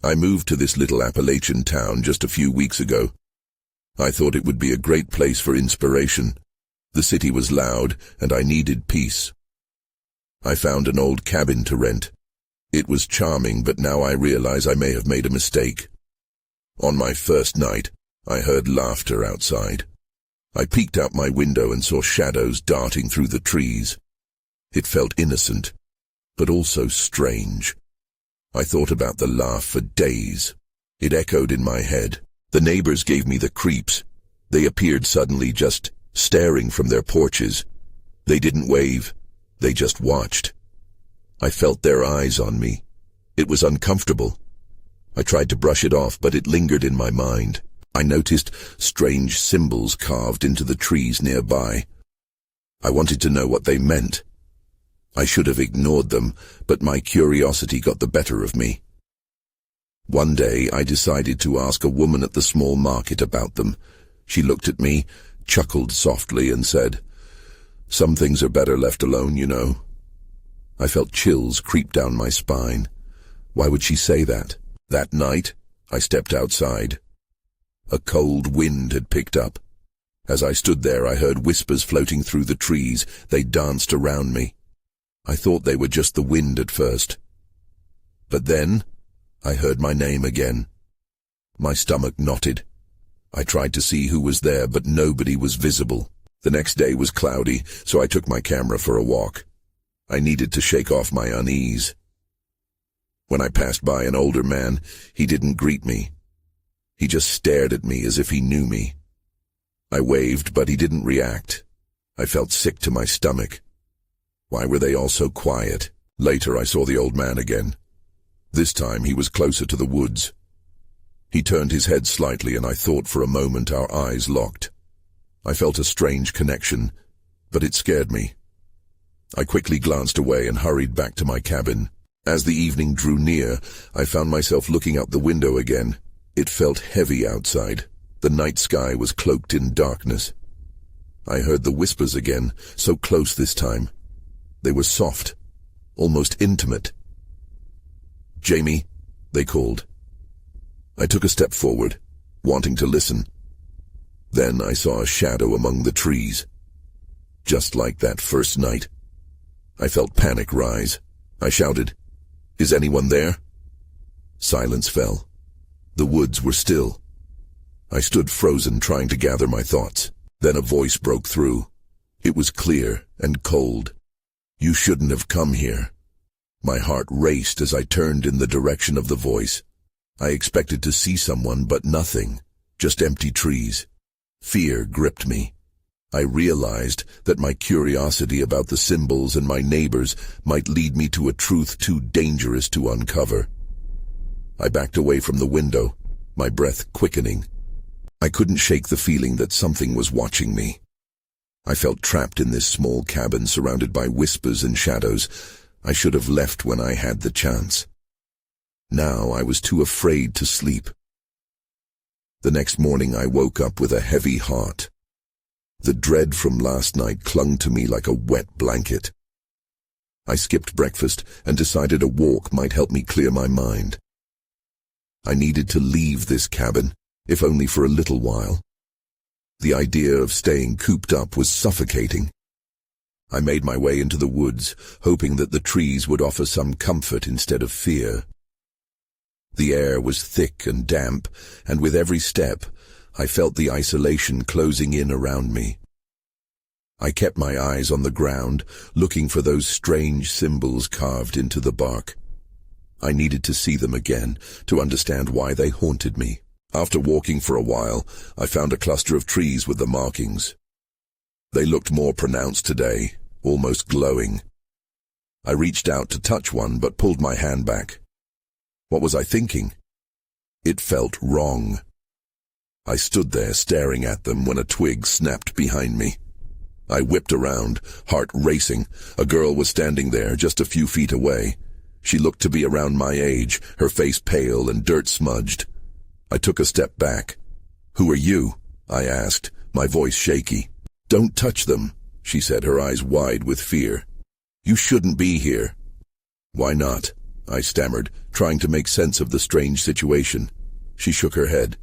I moved to this little Appalachian town just a few weeks ago. I thought it would be a great place for inspiration. The city was loud, and I needed peace. I found an old cabin to rent. It was charming, but now I realize I may have made a mistake. On my first night, I heard laughter outside. I peeked out my window and saw shadows darting through the trees. It felt innocent, but also strange. I thought about the laugh for days. It echoed in my head. The neighbors gave me the creeps. They appeared suddenly, just staring from their porches. They didn't wave. They just watched. I felt their eyes on me. It was uncomfortable. I tried to brush it off, but it lingered in my mind. I noticed strange symbols carved into the trees nearby. I wanted to know what they meant. I should have ignored them, but my curiosity got the better of me. One day I decided to ask a woman at the small market about them. She looked at me, chuckled softly, and said, "Some things are better left alone, you know." I felt chills creep down my spine. Why would she say that? That night, I stepped outside. A cold wind had picked up. As I stood there, I heard whispers floating through the trees. They danced around me. I thought they were just the wind at first. But then, I heard my name again. My stomach knotted. I tried to see who was there, but nobody was visible. The next day was cloudy, so I took my camera for a walk. I needed to shake off my unease. When I passed by an older man, he didn't greet me. He just stared at me as if he knew me. I waved, but he didn't react. I felt sick to my stomach. Why were they all so quiet? Later I saw the old man again. This time he was closer to the woods. He turned his head slightly, and I thought for a moment our eyes locked. I felt a strange connection, but it scared me. I quickly glanced away and hurried back to my cabin. As the evening drew near, I found myself looking out the window again. It felt heavy outside. The night sky was cloaked in darkness. I heard the whispers again, so close this time. They were soft, almost intimate. "Jamie," they called. I took a step forward, wanting to listen. Then I saw a shadow among the trees. Just like that first night. I felt panic rise. I shouted, "Is anyone there?" Silence fell. The woods were still. I stood frozen, trying to gather my thoughts. Then a voice broke through. It was clear and cold. "You shouldn't have come here." My heart raced as I turned in the direction of the voice. I expected to see someone, but nothing. Just empty trees. Fear gripped me. I realized that my curiosity about the symbols and my neighbors might lead me to a truth too dangerous to uncover. I backed away from the window, my breath quickening. I couldn't shake the feeling that something was watching me. I felt trapped in this small cabin surrounded by whispers and shadows. I should have left when I had the chance. Now I was too afraid to sleep. The next morning I woke up with a heavy heart. The dread from last night clung to me like a wet blanket. I skipped breakfast and decided a walk might help me clear my mind. I needed to leave this cabin, if only for a little while. The idea of staying cooped up was suffocating. I made my way into the woods, hoping that the trees would offer some comfort instead of fear. The air was thick and damp, and with every step, I felt the isolation closing in around me. I kept my eyes on the ground, looking for those strange symbols carved into the bark. I needed to see them again, to understand why they haunted me. After walking for a while, I found a cluster of trees with the markings. They looked more pronounced today, almost glowing. I reached out to touch one, but pulled my hand back. What was I thinking? It felt wrong. I stood there staring at them when a twig snapped behind me. I whipped around, heart racing. A girl was standing there, just a few feet away. She looked to be around my age, her face pale and dirt-smudged. I took a step back. "Who are you?" I asked, my voice shaky. "Don't touch them," she said, her eyes wide with fear. "You shouldn't be here." "Why not?" I stammered, trying to make sense of the strange situation. She shook her head.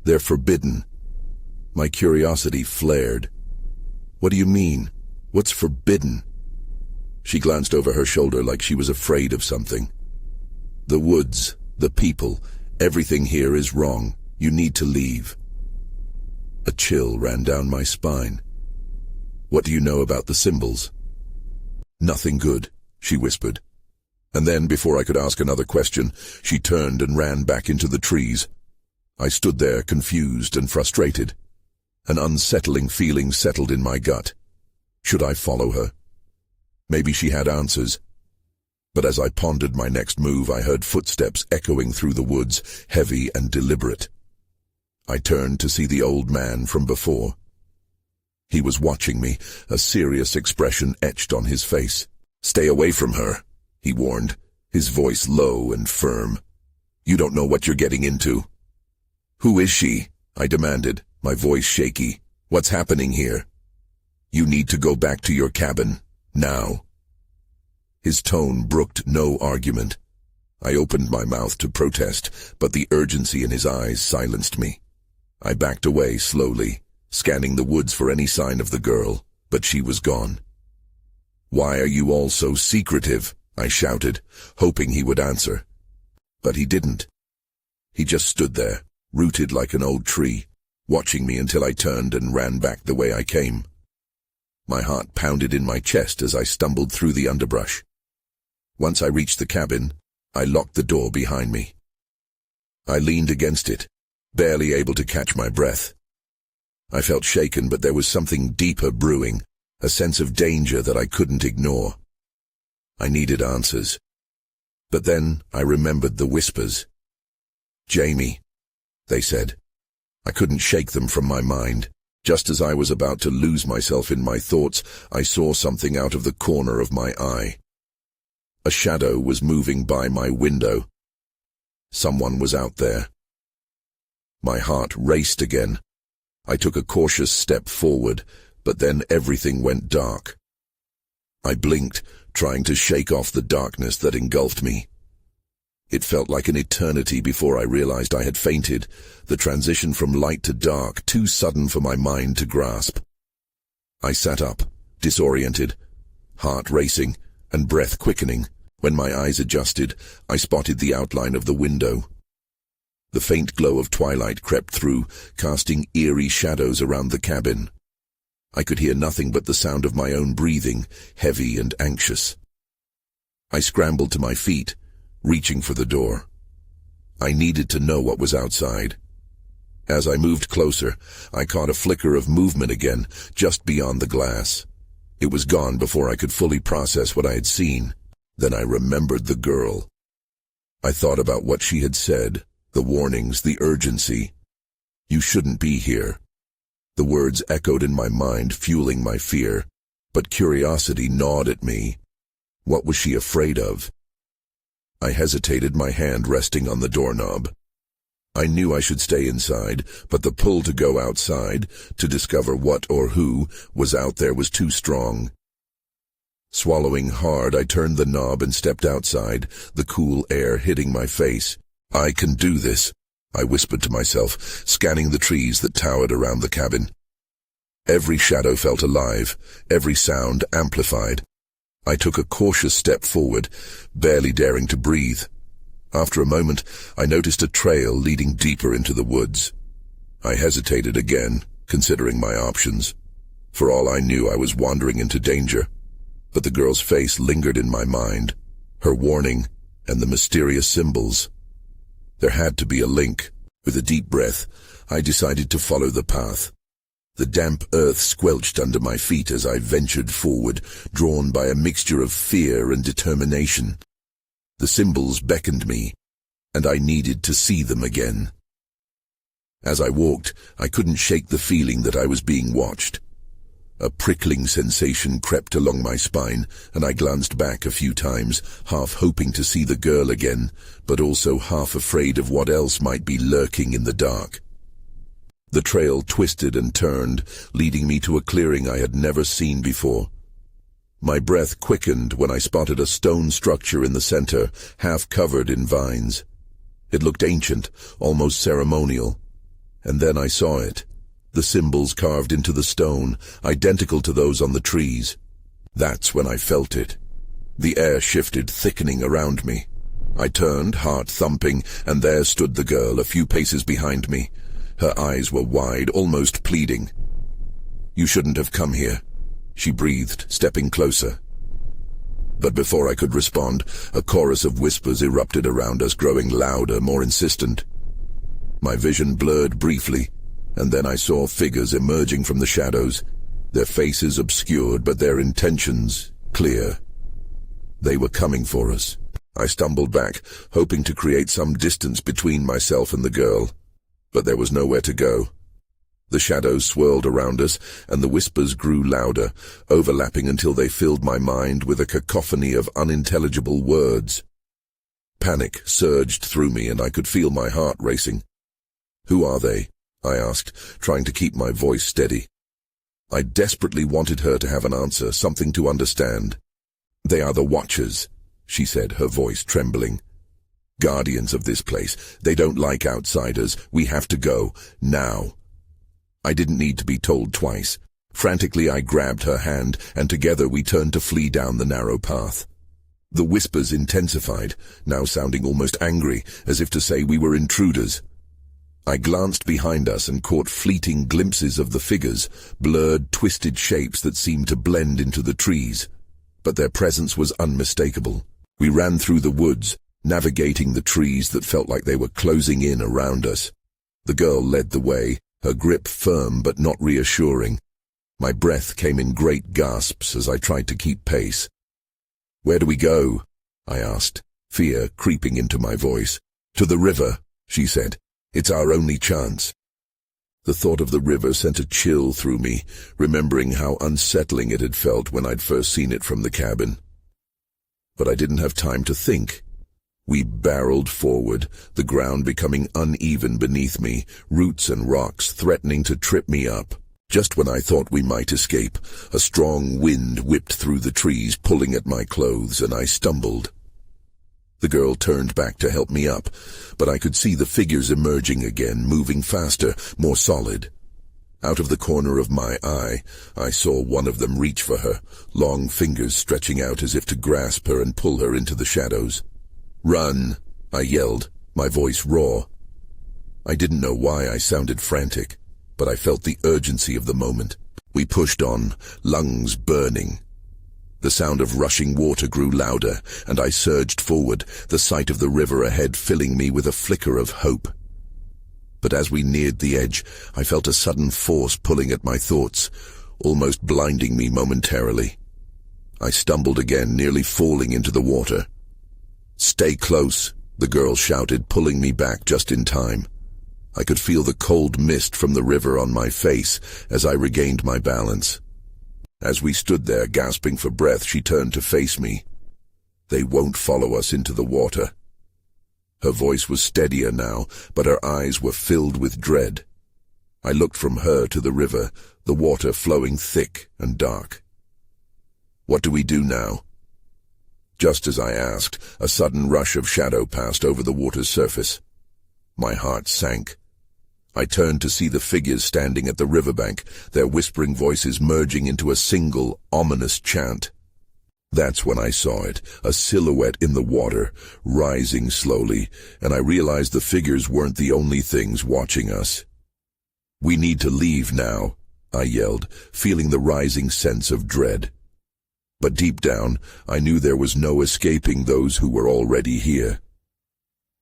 They're forbidden. My curiosity flared. What do you mean? What's forbidden? She glanced over her shoulder like she was afraid of something. The woods, the people, everything here is wrong. You need to leave. A chill ran down my spine. What do you know about the symbols? Nothing good, she whispered. And then, before I could ask another question, she turned and ran back into the trees. I stood there, confused and frustrated. An unsettling feeling settled in my gut. Should I follow her? Maybe she had answers. But as I pondered my next move, I heard footsteps echoing through the woods, heavy and deliberate. I turned to see the old man from before. He was watching me, a serious expression etched on his face. Stay away from her, he warned, his voice low and firm. You don't know what you're getting into. Who is she? I demanded, my voice shaky. What's happening here? You need to go back to your cabin, now. His tone brooked no argument. I opened my mouth to protest, but the urgency in his eyes silenced me. I backed away slowly, scanning the woods for any sign of the girl, but she was gone. Why are you all so secretive? I shouted, hoping he would answer. But he didn't. He just stood there, rooted like an old tree, watching me until I turned and ran back the way I came. My heart pounded in my chest as I stumbled through the underbrush. Once I reached the cabin, I locked the door behind me. I leaned against it, barely able to catch my breath. I felt shaken, but there was something deeper brewing, a sense of danger that I couldn't ignore. I needed answers. But then I remembered the whispers. Jamie, they said. I couldn't shake them from my mind. Just as I was about to lose myself in my thoughts, I saw something out of the corner of my eye. A shadow was moving by my window. Someone was out there. My heart raced again. I took a cautious step forward, but then everything went dark. I blinked, trying to shake off the darkness that engulfed me. It felt like an eternity before I realized I had fainted, the transition from light to dark too sudden for my mind to grasp. I sat up, disoriented, heart racing and breath quickening. When my eyes adjusted, I spotted the outline of the window. The faint glow of twilight crept through, casting eerie shadows around the cabin. I could hear nothing but the sound of my own breathing, heavy and anxious. I scrambled to my feet, reaching for the door. I needed to know what was outside. As I moved closer, I caught a flicker of movement again, just beyond the glass. It was gone before I could fully process what I had seen. Then I remembered the girl. I thought about what she had said, the warnings, the urgency. You shouldn't be here. The words echoed in my mind, fueling my fear, but curiosity gnawed at me. What was she afraid of? I hesitated, my hand resting on the doorknob. I knew I should stay inside, but the pull to go outside, to discover what or who was out there, was too strong. Swallowing hard, I turned the knob and stepped outside, the cool air hitting my face. I can do this, I whispered to myself, scanning the trees that towered around the cabin. Every shadow felt alive, every sound amplified. I took a cautious step forward, barely daring to breathe. After a moment, I noticed a trail leading deeper into the woods. I hesitated again, considering my options. For all I knew, I was wandering into danger. But the girl's face lingered in my mind, her warning and the mysterious symbols. There had to be a link. With a deep breath, I decided to follow the path. The damp earth squelched under my feet as I ventured forward, drawn by a mixture of fear and determination. The symbols beckoned me, and I needed to see them again. As I walked, I couldn't shake the feeling that I was being watched. A prickling sensation crept along my spine, and I glanced back a few times, half hoping to see the girl again, but also half afraid of what else might be lurking in the dark. The trail twisted and turned, leading me to a clearing I had never seen before. My breath quickened when I spotted a stone structure in the center, half covered in vines. It looked ancient, almost ceremonial. And then I saw it. The symbols carved into the stone, identical to those on the trees. That's when I felt it. The air shifted, thickening around me. I turned, heart thumping, and there stood the girl, a few paces behind me. Her eyes were wide, almost pleading. "You shouldn't have come here," she breathed, stepping closer. But before I could respond, a chorus of whispers erupted around us, growing louder, more insistent. My vision blurred briefly, and then I saw figures emerging from the shadows, their faces obscured but their intentions clear. They were coming for us. I stumbled back, hoping to create some distance between myself and the girl, but there was nowhere to go. The shadows swirled around us, and the whispers grew louder, overlapping until they filled my mind with a cacophony of unintelligible words. Panic surged through me, and I could feel my heart racing. "Who are they?" I asked, trying to keep my voice steady. I desperately wanted her to have an answer, something to understand. "They are the Watchers," she said, her voice trembling. "Guardians of this place. They don't like outsiders. We have to go, now." I didn't need to be told twice. Frantically, I grabbed her hand, and together we turned to flee down the narrow path. The whispers intensified, now sounding almost angry, as if to say we were intruders. I glanced behind us and caught fleeting glimpses of the figures, blurred, twisted shapes that seemed to blend into the trees. But their presence was unmistakable. We ran through the woods, navigating the trees that felt like they were closing in around us. The girl led the way, her grip firm but not reassuring. My breath came in great gasps as I tried to keep pace. "Where do we go?" I asked, fear creeping into my voice. "To the river," she said. "It's our only chance." The thought of the river sent a chill through me, remembering how unsettling it had felt when I'd first seen it from the cabin. But I didn't have time to think. We barreled forward, the ground becoming uneven beneath me, roots and rocks threatening to trip me up. Just when I thought we might escape, a strong wind whipped through the trees, pulling at my clothes, and I stumbled. The girl turned back to help me up, but I could see the figures emerging again, moving faster, more solid. Out of the corner of my eye, I saw one of them reach for her, long fingers stretching out as if to grasp her and pull her into the shadows. "Run!" I yelled, my voice raw. I didn't know why I sounded frantic, but I felt the urgency of the moment. We pushed on, lungs burning. The sound of rushing water grew louder, and I surged forward, the sight of the river ahead filling me with a flicker of hope. But as we neared the edge, I felt a sudden force pulling at my thoughts, almost blinding me momentarily. I stumbled again, nearly falling into the water. "Stay close," the girl shouted, pulling me back just in time. I could feel the cold mist from the river on my face as I regained my balance. As we stood there, gasping for breath, she turned to face me. "They won't follow us into the water." Her voice was steadier now, but her eyes were filled with dread. I looked from her to the river, the water flowing thick and dark. "What do we do now?" Just as I asked, a sudden rush of shadow passed over the water's surface. My heart sank. I turned to see the figures standing at the riverbank, their whispering voices merging into a single, ominous chant. That's when I saw it, a silhouette in the water, rising slowly, and I realized the figures weren't the only things watching us. "We need to leave now," I yelled, feeling the rising sense of dread. But deep down, I knew there was no escaping those who were already here.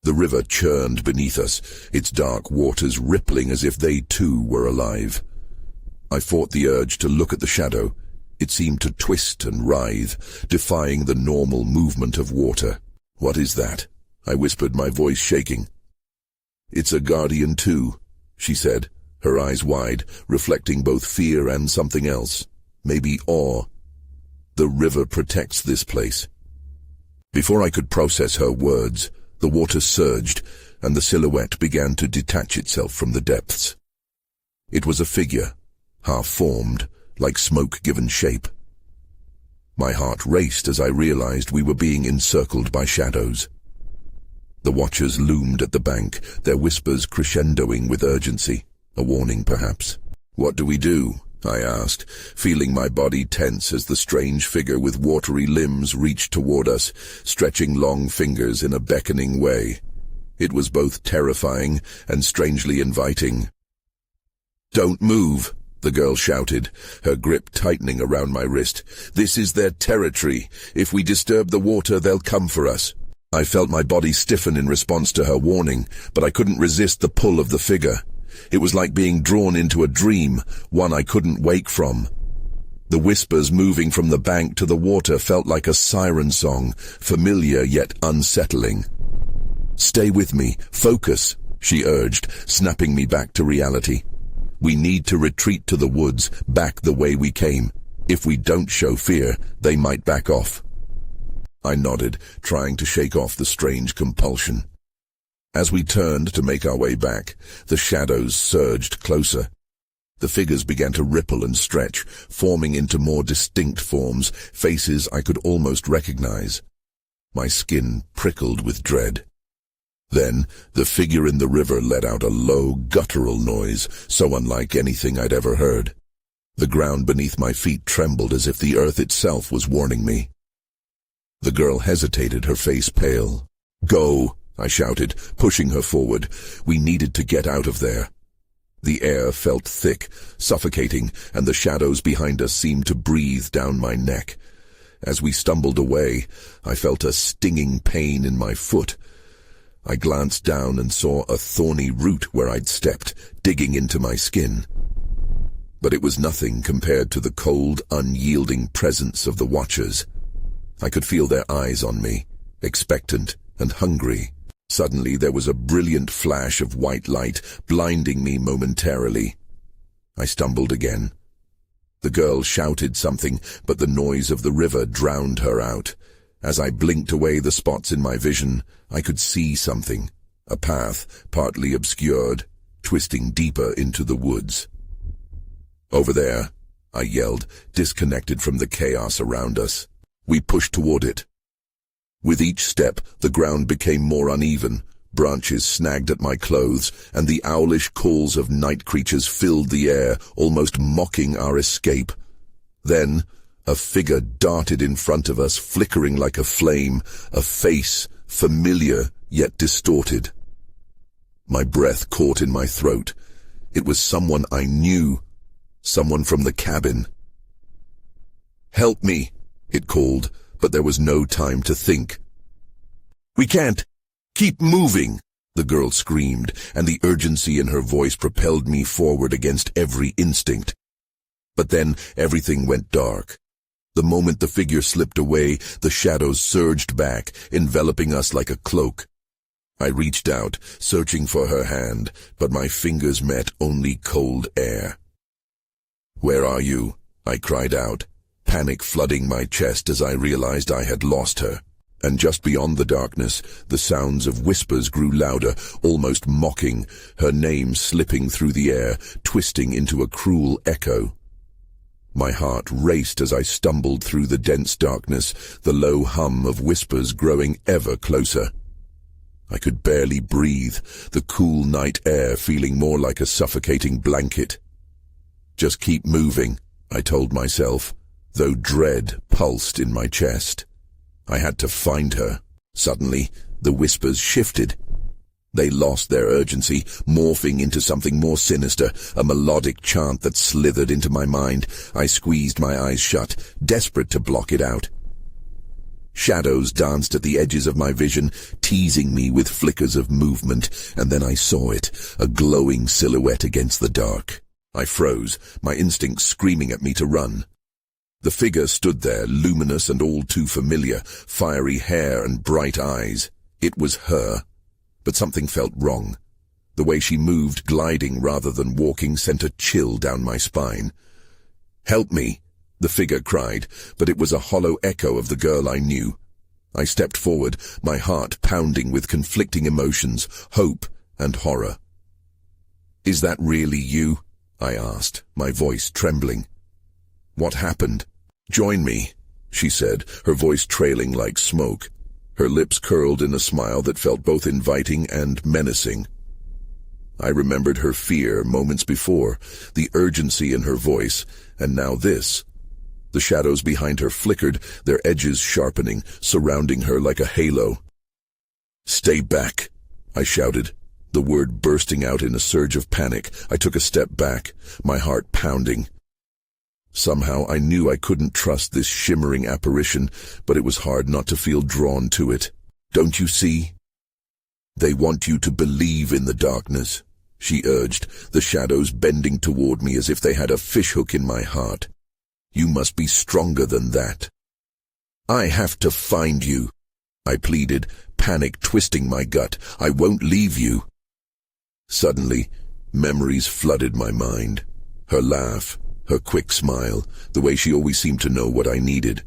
The river churned beneath us, its dark waters rippling as if they too were alive. I fought the urge to look at the shadow. It seemed to twist and writhe, defying the normal movement of water. "What is that?" I whispered, my voice shaking. "It's a guardian too," she said, her eyes wide, reflecting both fear and something else, maybe awe. "The river protects this place." Before I could process her words, the water surged, and the silhouette began to detach itself from the depths. It was a figure, half-formed, like smoke given shape. My heart raced as I realized we were being encircled by shadows. The watchers loomed at the bank, their whispers crescendoing with urgency. A warning, perhaps. "What do we do?" I asked, feeling my body tense as the strange figure with watery limbs reached toward us, stretching long fingers in a beckoning way. It was both terrifying and strangely inviting. "Don't move," the girl shouted, her grip tightening around my wrist. "This is their territory. If we disturb the water, they'll come for us." I felt my body stiffen in response to her warning, but I couldn't resist the pull of the figure. It was like being drawn into a dream, one I couldn't wake from. The whispers moving from the bank to the water felt like a siren song, familiar yet unsettling. "Stay with me, focus," she urged, snapping me back to reality. "We need to retreat to the woods, back the way we came. If we don't show fear, they might back off." I nodded, trying to shake off the strange compulsion. As we turned to make our way back, the shadows surged closer. The figures began to ripple and stretch, forming into more distinct forms, faces I could almost recognize. My skin prickled with dread. Then, the figure in the river let out a low, guttural noise, so unlike anything I'd ever heard. The ground beneath my feet trembled as if the earth itself was warning me. The girl hesitated, her face pale. "Go," I shouted, pushing her forward. We needed to get out of there. The air felt thick, suffocating, and the shadows behind us seemed to breathe down my neck. As we stumbled away, I felt a stinging pain in my foot. I glanced down and saw a thorny root where I'd stepped, digging into my skin. But it was nothing compared to the cold, unyielding presence of the watchers. I could feel their eyes on me, expectant and hungry. Suddenly there was a brilliant flash of white light, blinding me momentarily. I stumbled again. The girl shouted something, but the noise of the river drowned her out. As I blinked away the spots in my vision, I could see something, a path, partly obscured, twisting deeper into the woods. "Over there," I yelled, disconnected from the chaos around us. We pushed toward it. With each step, the ground became more uneven. Branches snagged at my clothes, and the owlish calls of night creatures filled the air, almost mocking our escape. Then, a figure darted in front of us, flickering like a flame, a face, familiar yet distorted. My breath caught in my throat. It was someone I knew, someone from the cabin. "Help me," it called, but there was no time to think. "We can't. Keep moving," the girl screamed, and the urgency in her voice propelled me forward against every instinct. But then everything went dark. The moment the figure slipped away, the shadows surged back, enveloping us like a cloak. I reached out, searching for her hand, but my fingers met only cold air. "Where are you?" I cried out, panic flooding my chest as I realized I had lost her. And just beyond the darkness, the sounds of whispers grew louder, almost mocking, her name slipping through the air, twisting into a cruel echo. My heart raced as I stumbled through the dense darkness, the low hum of whispers growing ever closer. I could barely breathe, the cool night air feeling more like a suffocating blanket. "Just keep moving," I told myself, though dread pulsed in my chest. I had to find her. Suddenly, the whispers shifted. They lost their urgency, morphing into something more sinister, a melodic chant that slithered into my mind. I squeezed my eyes shut, desperate to block it out. Shadows danced at the edges of my vision, teasing me with flickers of movement, and then I saw it, a glowing silhouette against the dark. I froze, my instincts screaming at me to run. The figure stood there, luminous and all too familiar, fiery hair and bright eyes. It was her. But something felt wrong. The way she moved, gliding rather than walking, sent a chill down my spine. "Help me," the figure cried, but it was a hollow echo of the girl I knew. I stepped forward, my heart pounding with conflicting emotions, hope and horror. "Is that really you?" I asked, my voice trembling. "What happened? Join me." she said, her voice trailing like smoke. Her lips curled in a smile that felt both inviting and menacing. I remembered her fear moments before, the urgency in her voice, and now this. The shadows behind her flickered, their edges sharpening, surrounding her like a halo. "Stay back," I shouted, the word bursting out in a surge of panic. I took a step back, my heart pounding. Somehow I knew I couldn't trust this shimmering apparition, but it was hard not to feel drawn to it. "Don't you see? They want you to believe in the darkness," she urged, the shadows bending toward me as if they had a fishhook in my heart. "You must be stronger than that." "I have to find you," I pleaded, panic twisting my gut. "I won't leave you." Suddenly, memories flooded my mind. Her laugh, her quick smile, the way she always seemed to know what I needed.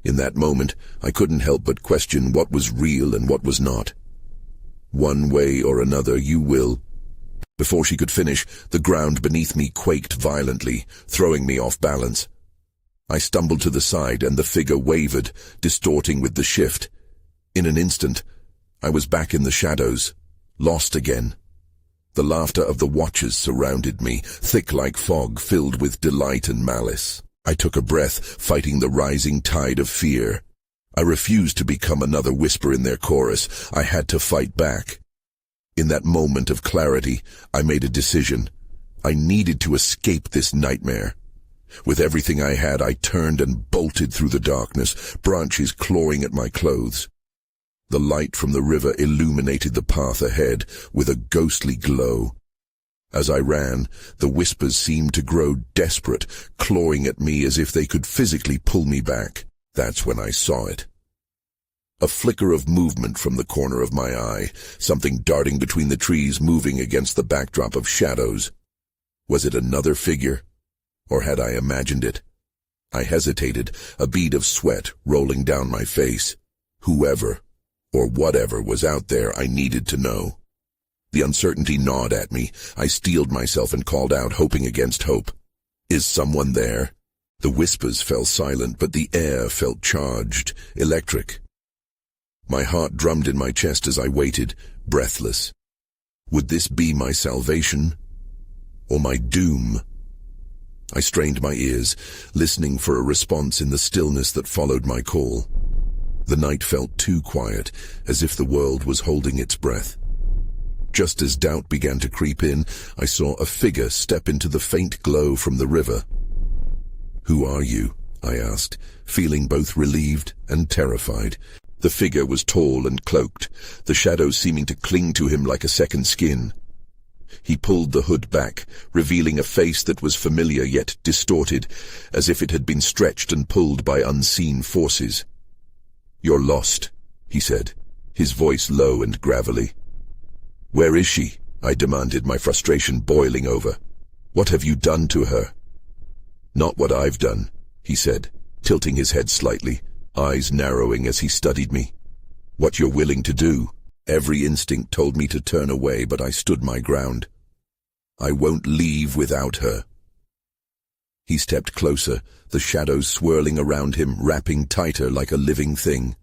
In that moment, I couldn't help but question what was real and what was not. "One way or another, you will." Before she could finish, the ground beneath me quaked violently, throwing me off balance. I stumbled to the side and the figure wavered, distorting with the shift. In an instant, I was back in the shadows, lost again. The laughter of the watchers surrounded me, thick like fog, filled with delight and malice. I took a breath, fighting the rising tide of fear. I refused to become another whisper in their chorus. I had to fight back. In that moment of clarity, I made a decision. I needed to escape this nightmare. With everything I had, I turned and bolted through the darkness, branches clawing at my clothes. The light from the river illuminated the path ahead with a ghostly glow. As I ran, the whispers seemed to grow desperate, clawing at me as if they could physically pull me back. That's when I saw it. A flicker of movement from the corner of my eye, something darting between the trees, moving against the backdrop of shadows. Was it another figure? Or had I imagined it? I hesitated, a bead of sweat rolling down my face. Whoever, or whatever was out there, I needed to know. The uncertainty gnawed at me. I steeled myself and called out, hoping against hope. "Is someone there?" The whispers fell silent, but the air felt charged, electric. My heart drummed in my chest as I waited, breathless. Would this be my salvation? Or my doom? I strained my ears, listening for a response in the stillness that followed my call. The night felt too quiet, as if the world was holding its breath. Just as doubt began to creep in, I saw a figure step into the faint glow from the river. "Who are you?" I asked, feeling both relieved and terrified. The figure was tall and cloaked, the shadows seeming to cling to him like a second skin. He pulled the hood back, revealing a face that was familiar yet distorted, as if it had been stretched and pulled by unseen forces. "You're lost," he said, his voice low and gravelly. "Where is she?" I demanded, my frustration boiling over. "What have you done to her?" "Not what I've done," he said, tilting his head slightly, eyes narrowing as he studied me. "What you're willing to do." Every instinct told me to turn away, but I stood my ground. "I won't leave without her." He stepped closer, the shadows swirling around him, wrapping tighter like a living thing.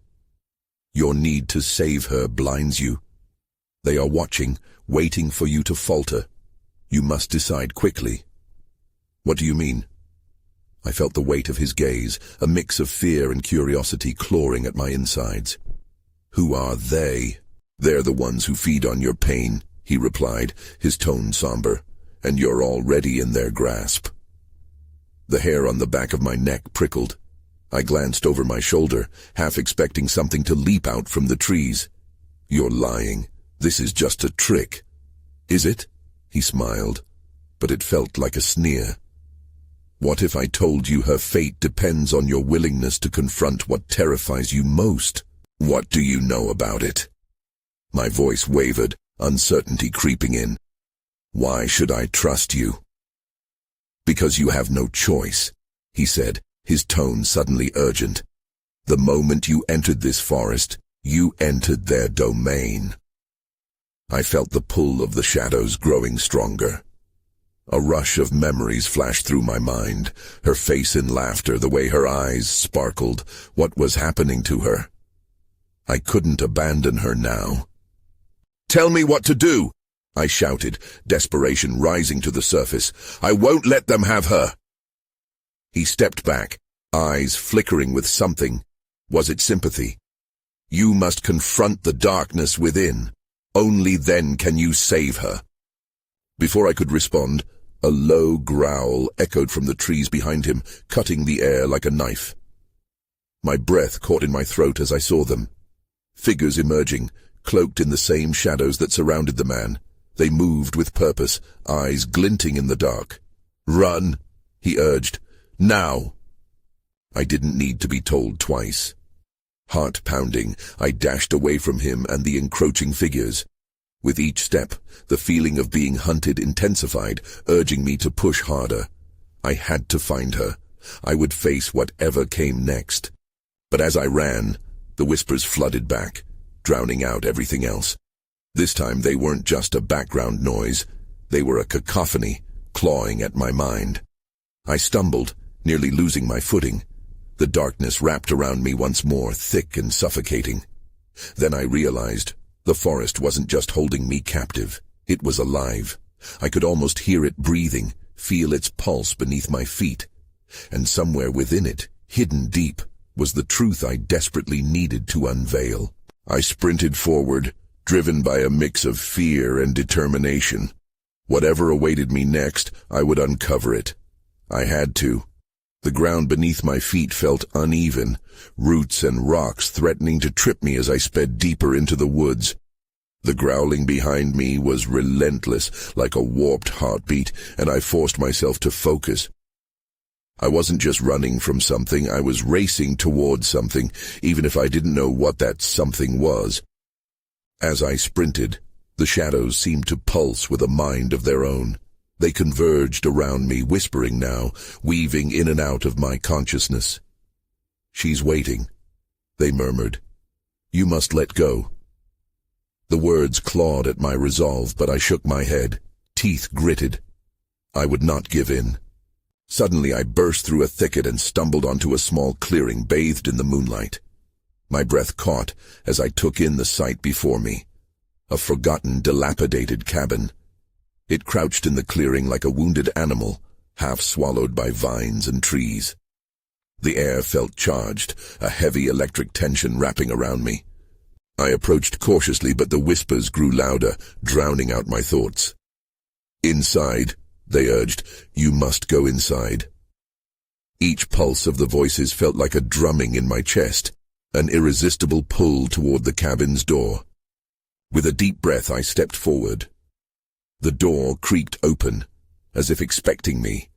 "Your need to save her blinds you. They are watching, waiting for you to falter. You must decide quickly." "What do you mean?" I felt the weight of his gaze, a mix of fear and curiosity clawing at my insides. "Who are they?" "They're the ones who feed on your pain," he replied, his tone somber, "and you're already in their grasp." The hair on the back of my neck prickled. I glanced over my shoulder, half expecting something to leap out from the trees. "You're lying. This is just a trick." "Is it?" He smiled, but it felt like a sneer. "What if I told you her fate depends on your willingness to confront what terrifies you most? What do you know about it?" My voice wavered, uncertainty creeping in. "Why should I trust you?" "Because you have no choice," he said, his tone suddenly urgent. "The moment you entered this forest, you entered their domain." I felt the pull of the shadows growing stronger. A rush of memories flashed through my mind, her face in laughter, the way her eyes sparkled. What was happening to her? I couldn't abandon her now. "Tell me what to do!" I shouted, desperation rising to the surface. "I won't let them have her!" He stepped back, eyes flickering with something. Was it sympathy? "You must confront the darkness within. Only then can you save her." Before I could respond, a low growl echoed from the trees behind him, cutting the air like a knife. My breath caught in my throat as I saw them. Figures emerging, cloaked in the same shadows that surrounded the man. They moved with purpose, eyes glinting in the dark. "Run," he urged. "Now!" I didn't need to be told twice. Heart pounding, I dashed away from him and the encroaching figures. With each step, the feeling of being hunted intensified, urging me to push harder. I had to find her. I would face whatever came next. But as I ran, the whispers flooded back, drowning out everything else. This time they weren't just a background noise. They were a cacophony, clawing at my mind. I stumbled, nearly losing my footing. The darkness wrapped around me once more, thick and suffocating. Then I realized the forest wasn't just holding me captive. It was alive. I could almost hear it breathing, feel its pulse beneath my feet. And somewhere within it, hidden deep, was the truth I desperately needed to unveil. I sprinted forward, driven by a mix of fear and determination. Whatever awaited me next, I would uncover it. I had to. The ground beneath my feet felt uneven, roots and rocks threatening to trip me as I sped deeper into the woods. The growling behind me was relentless, like a warped heartbeat, and I forced myself to focus. I wasn't just running from something, I was racing towards something, even if I didn't know what that something was. As I sprinted, the shadows seemed to pulse with a mind of their own. They converged around me, whispering now, weaving in and out of my consciousness. "She's waiting," they murmured. "You must let go." The words clawed at my resolve, but I shook my head, teeth gritted. I would not give in. Suddenly I burst through a thicket and stumbled onto a small clearing bathed in the moonlight. My breath caught as I took in the sight before me. A forgotten, dilapidated cabin. It crouched in the clearing like a wounded animal, half swallowed by vines and trees. The air felt charged, a heavy electric tension wrapping around me. I approached cautiously, but the whispers grew louder, drowning out my thoughts. "Inside," they urged. "You must go inside." Each pulse of the voices felt like a drumming in my chest, an irresistible pull toward the cabin's door. With a deep breath, I stepped forward. The door creaked open, as if expecting me.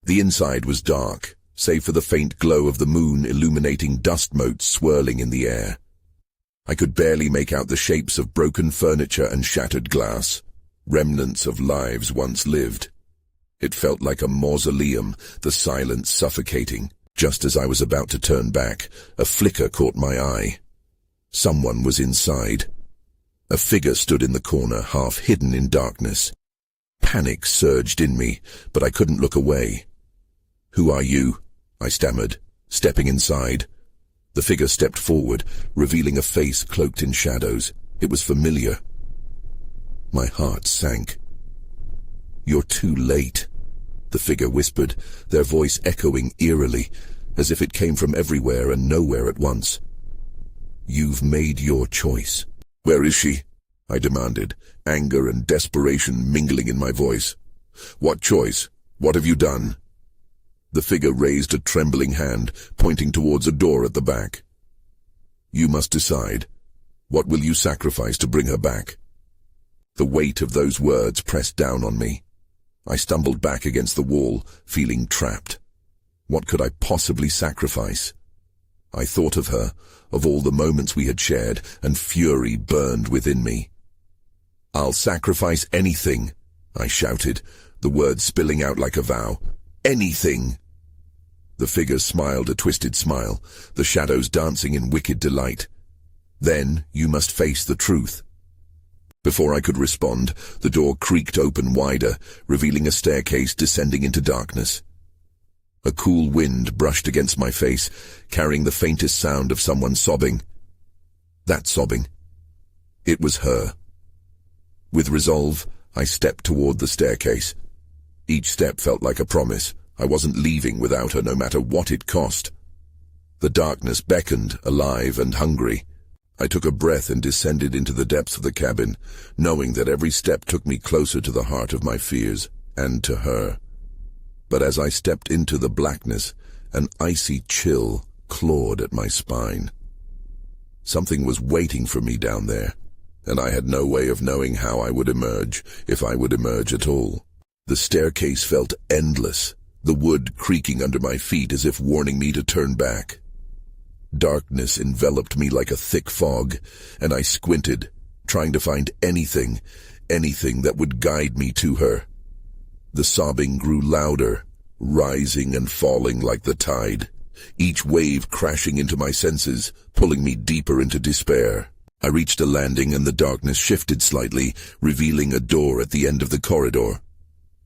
The inside was dark, save for the faint glow of the moon illuminating dust motes swirling in the air. I could barely make out the shapes of broken furniture and shattered glass, remnants of lives once lived. It felt like a mausoleum, the silence suffocating. Just as I was about to turn back, a flicker caught my eye. Someone was inside. A figure stood in the corner, half hidden in darkness. Panic surged in me, but I couldn't look away. "Who are you?" I stammered, stepping inside. The figure stepped forward, revealing a face cloaked in shadows. It was familiar. My heart sank. "You're too late," the figure whispered, their voice echoing eerily, as if it came from everywhere and nowhere at once. "You've made your choice." "Where is she?" I demanded, anger and desperation mingling in my voice. "What choice? What have you done?" The figure raised a trembling hand, pointing towards a door at the back. "You must decide. What will you sacrifice to bring her back?" The weight of those words pressed down on me. I stumbled back against the wall, feeling trapped. What could I possibly sacrifice? I thought of her, of all the moments we had shared, and fury burned within me. "I'll sacrifice anything," I shouted, the words spilling out like a vow. "Anything!" The figure smiled a twisted smile, the shadows dancing in wicked delight. "Then you must face the truth." Before I could respond, the door creaked open wider, revealing a staircase descending into darkness. A cool wind brushed against my face, carrying the faintest sound of someone sobbing. That sobbing. It was her. With resolve, I stepped toward the staircase. Each step felt like a promise. I wasn't leaving without her, no matter what it cost. The darkness beckoned, alive and hungry. I took a breath and descended into the depths of the cabin, knowing that every step took me closer to the heart of my fears, and to her. But as I stepped into the blackness, an icy chill clawed at my spine. Something was waiting for me down there, and I had no way of knowing how I would emerge, if I would emerge at all. The staircase felt endless, the wood creaking under my feet as if warning me to turn back. Darkness enveloped me like a thick fog, and I squinted, trying to find anything that would guide me to her. The sobbing grew louder, rising and falling like the tide, each wave crashing into my senses, pulling me deeper into despair. I reached a landing and the darkness shifted slightly, revealing a door at the end of the corridor.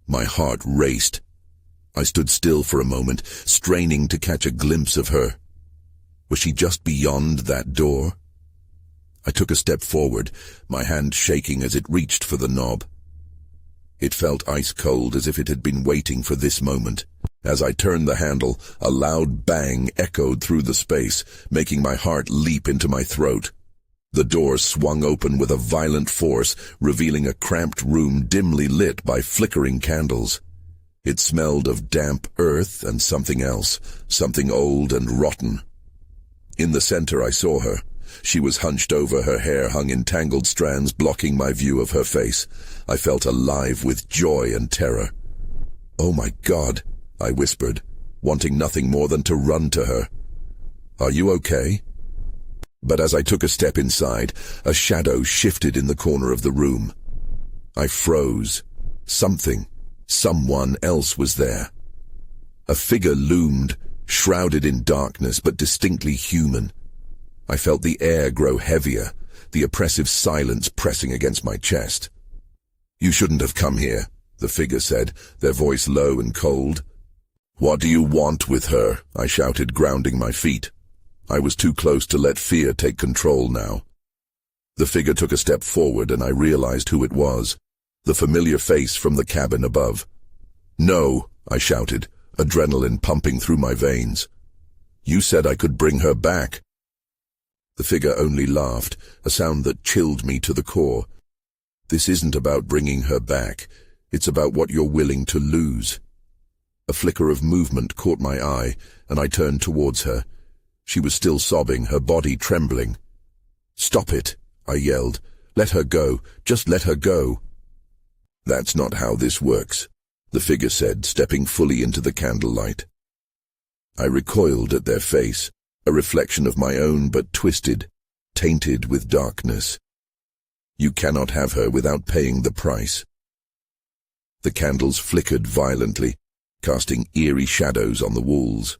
My heart raced. I stood still for a moment, straining to catch a glimpse of her. Was she just beyond that door? I took a step forward, my hand shaking as it reached for the knob. It felt ice-cold, as if it had been waiting for this moment. As I turned the handle, a loud bang echoed through the space, making my heart leap into my throat. The door swung open with a violent force, revealing a cramped room dimly lit by flickering candles. It smelled of damp earth and something else, something old and rotten. In the center I saw her. She was hunched over, her hair hung in tangled strands, blocking my view of her face. I felt alive with joy and terror. "Oh my God," I whispered, wanting nothing more than to run to her. "Are you okay?" But as I took a step inside, a shadow shifted in the corner of the room. I froze. Someone else was there. A figure loomed, shrouded in darkness but distinctly human. I felt the air grow heavier, the oppressive silence pressing against my chest. "You shouldn't have come here," the figure said, their voice low and cold. "What do you want with her?" I shouted, grounding my feet. I was too close to let fear take control now. The figure took a step forward and I realized who it was, the familiar face from the cabin above. "No," I shouted, adrenaline pumping through my veins. "You said I could bring her back." The figure only laughed, a sound that chilled me to the core. "This isn't about bringing her back. It's about what you're willing to lose." A flicker of movement caught my eye, and I turned towards her. She was still sobbing, her body trembling. "Stop it," I yelled. "Let her go. Just let her go." "That's not how this works," the figure said, stepping fully into the candlelight. I recoiled at their face, a reflection of my own but twisted, tainted with darkness. "You cannot have her without paying the price." The candles flickered violently, casting eerie shadows on the walls.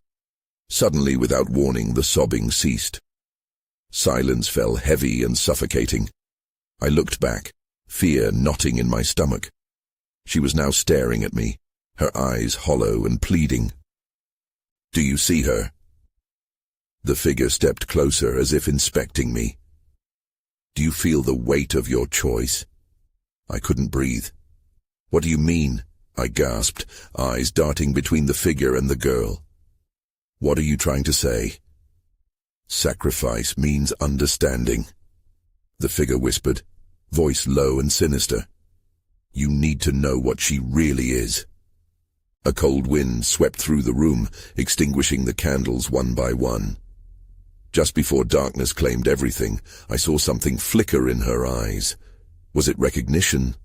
Suddenly, without warning, the sobbing ceased. Silence fell heavy and suffocating. I looked back, fear knotting in my stomach. She was now staring at me, her eyes hollow and pleading. "Do you see her?" The figure stepped closer, as if inspecting me. "Do you feel the weight of your choice?" I couldn't breathe. "What do you mean?" I gasped, eyes darting between the figure and the girl. "What are you trying to say?" "Sacrifice means understanding," the figure whispered, voice low and sinister. "You need to know what she really is." A cold wind swept through the room, extinguishing the candles one by one. Just before darkness claimed everything, I saw something flicker in her eyes. Was it recognition?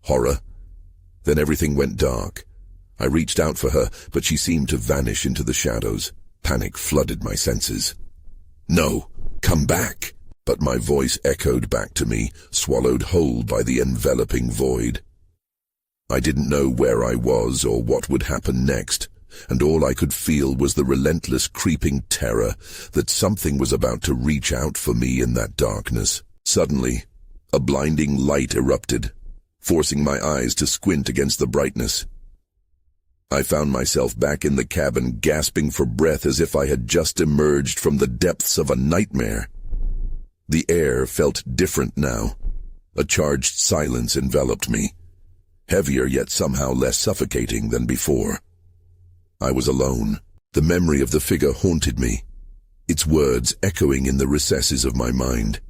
Horror? Then everything went dark. I reached out for her, but she seemed to vanish into the shadows. Panic flooded my senses. "No, come back!" But my voice echoed back to me, swallowed whole by the enveloping void. I didn't know where I was or what would happen next, and all I could feel was the relentless creeping terror that something was about to reach out for me in that darkness. Suddenly, A blinding light erupted, forcing my eyes to squint against the brightness. I found myself back in the cabin, gasping for breath as if I had just emerged from the depths of a nightmare. The air felt different now. A charged silence enveloped me, heavier yet somehow less suffocating than before. I was alone. The memory of the figure haunted me, its words echoing in the recesses of my mind.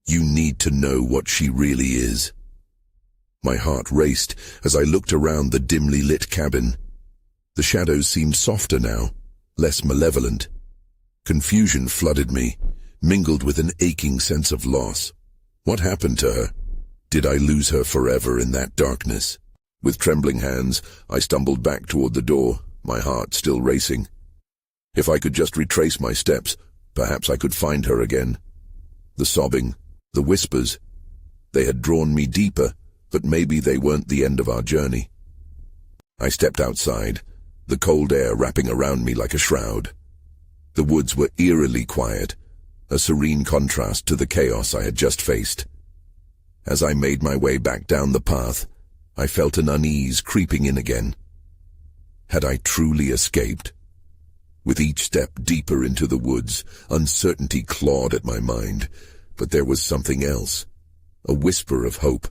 You need to know what she really is. My heart raced as I looked around the dimly lit cabin. The shadows seemed softer now, less malevolent. Confusion flooded me, mingled with an aching sense of loss. What happened to her? Did I lose her forever in that darkness? With trembling hands, I stumbled back toward the door, my heart still racing. If I could just retrace my steps, perhaps I could find her again. The sobbing, the whispers, they had drawn me deeper, but maybe they weren't the end of our journey. I stepped outside, the cold air wrapping around me like a shroud. The woods were eerily quiet, a serene contrast to the chaos I had just faced. As I made my way back down the path, I felt an unease creeping in again. Had I truly escaped? With each step deeper into the woods, uncertainty clawed at my mind, but there was something else, a whisper of hope.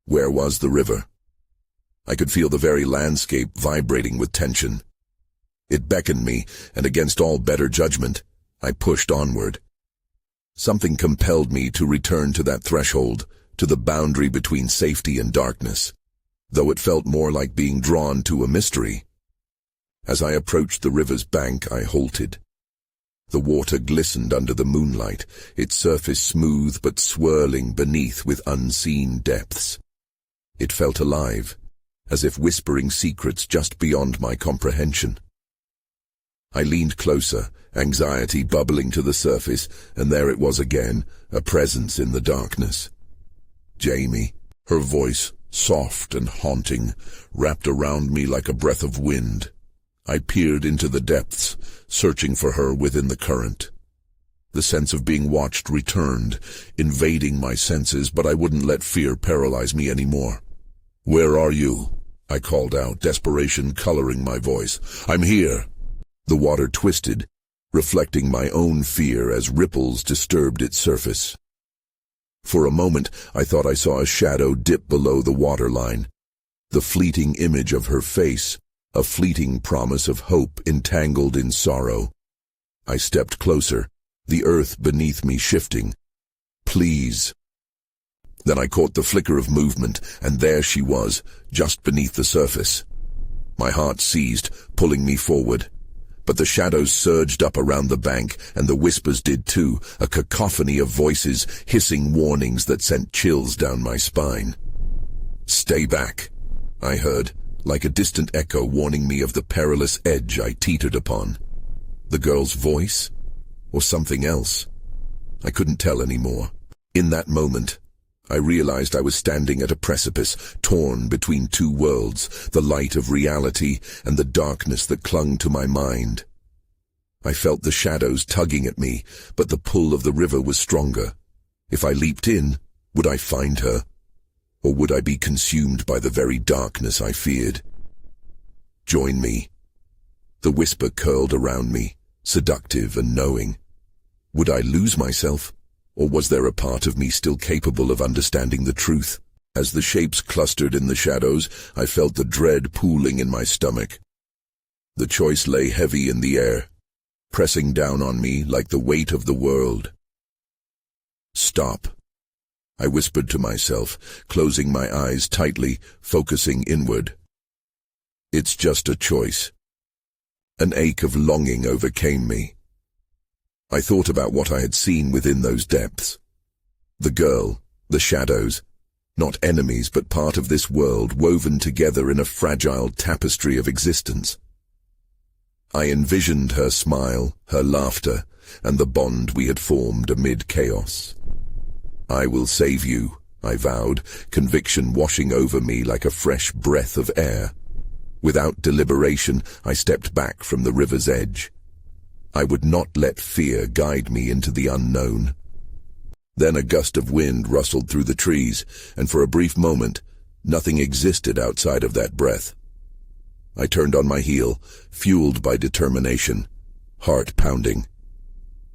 Where was the river? I could feel the very landscape vibrating with tension. It beckoned me, and against all better judgment, I pushed onward. Something compelled me to return to that threshold, to the boundary between safety and darkness, though it felt more like being drawn to a mystery. As I approached the river's bank, I halted. The water glistened under the moonlight, its surface smooth but swirling beneath with unseen depths. It felt alive, as if whispering secrets just beyond my comprehension. I leaned closer, anxiety bubbling to the surface, and there it was again, a presence in the darkness. Jamie, her voice, soft and haunting, wrapped around me like a breath of wind. I peered into the depths, searching for her within the current. The sense of being watched returned, invading my senses, but I wouldn't let fear paralyze me anymore. "Where are you?" I called out, desperation coloring my voice. "I'm here." The water twisted, reflecting my own fear as ripples disturbed its surface. For a moment, I thought I saw a shadow dip below the waterline, the fleeting image of her face, a fleeting promise of hope entangled in sorrow. I stepped closer, the earth beneath me shifting. "Please." Then I caught the flicker of movement, and there she was, just beneath the surface. My heart seized, pulling me forward. But the shadows surged up around the bank, and the whispers did too, a cacophony of voices, hissing warnings that sent chills down my spine. "Stay back," I heard, like a distant echo warning me of the perilous edge I teetered upon. The girl's voice? Or something else? I couldn't tell anymore. In that moment, I realized I was standing at a precipice, torn between two worlds, the light of reality and the darkness that clung to my mind. I felt the shadows tugging at me, but the pull of the river was stronger. If I leaped in, would I find her? Or would I be consumed by the very darkness I feared? "Join me." The whisper curled around me, seductive and knowing. Would I lose myself? Or was there a part of me still capable of understanding the truth? As the shapes clustered in the shadows, I felt the dread pooling in my stomach. The choice lay heavy in the air, pressing down on me like the weight of the world. "Stop," I whispered to myself, closing my eyes tightly, focusing inward. "It's just a choice." An ache of longing overcame me. I thought about what I had seen within those depths. The girl, the shadows, not enemies but part of this world woven together in a fragile tapestry of existence. I envisioned her smile, her laughter, and the bond we had formed amid chaos. "I will save you," I vowed, conviction washing over me like a fresh breath of air. Without deliberation, I stepped back from the river's edge. I would not let fear guide me into the unknown. Then a gust of wind rustled through the trees, and for a brief moment, nothing existed outside of that breath. I turned on my heel, fueled by determination, heart pounding.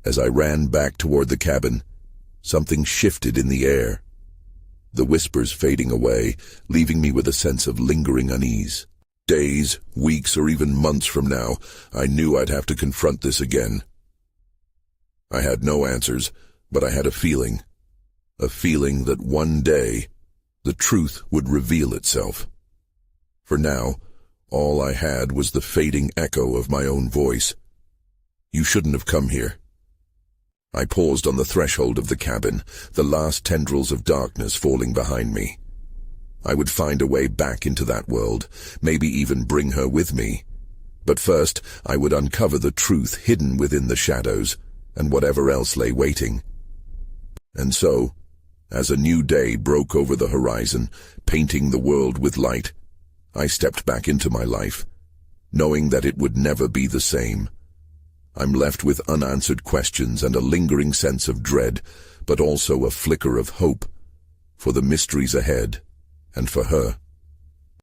As I ran back toward the cabin, something shifted in the air, the whispers fading away, leaving me with a sense of lingering unease. Days, weeks, or even months from now, I knew I'd have to confront this again. I had no answers, but I had a feeling that one day the truth would reveal itself. For now, all I had was the fading echo of my own voice. You shouldn't have come here. I paused on the threshold of the cabin, the last tendrils of darkness falling behind me. I would find a way back into that world, maybe even bring her with me. But first, I would uncover the truth hidden within the shadows, and whatever else lay waiting. And so, as a new day broke over the horizon, painting the world with light, I stepped back into my life, knowing that it would never be the same. I'm left with unanswered questions and a lingering sense of dread, but also a flicker of hope for the mysteries ahead and for her.